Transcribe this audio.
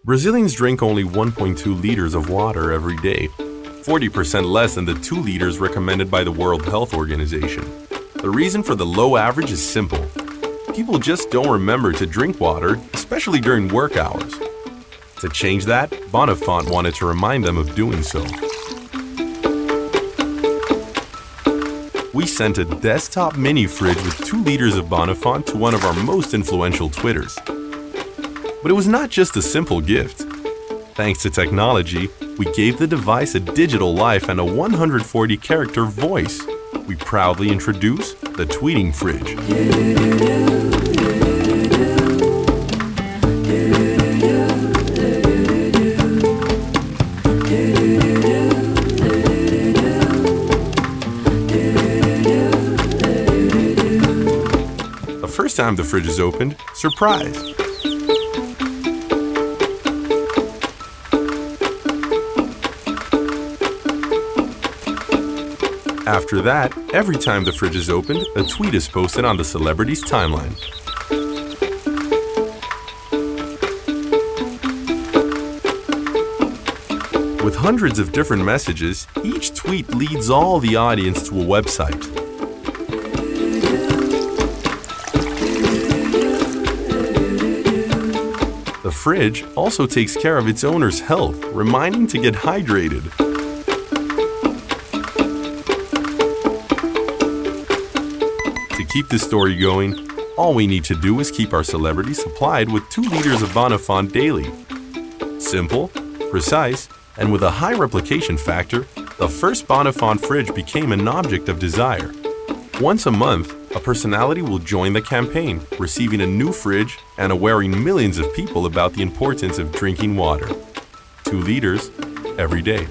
Brazilians drink only 1.2 liters of water every day, 40% less than the 2 liters recommended by the World Health Organization. The reason for the low average is simple. People just don't remember to drink water, especially during work hours. To change that, Bonafont wanted to remind them of doing so. We sent a desktop mini fridge with 2 liters of Bonafont to one of our most influential Twitters. But it was not just a simple gift. Thanks to technology, we gave the device a digital life and a 140-character voice. We proudly introduce the tweeting fridge. The first time the fridge is opened, surprise! After that, every time the fridge is opened, a tweet is posted on the celebrity's timeline. With hundreds of different messages, each tweet leads all the audience to a website. The fridge also takes care of its owner's health, reminding to get hydrated. To keep this story going, all we need to do is keep our celebrity supplied with 2 liters of Bonafont daily. Simple, precise, and with a high replication factor, the first Bonafont fridge became an object of desire. Once a month, a personality will join the campaign, receiving a new fridge and awareing millions of people about the importance of drinking water. 2 liters every day.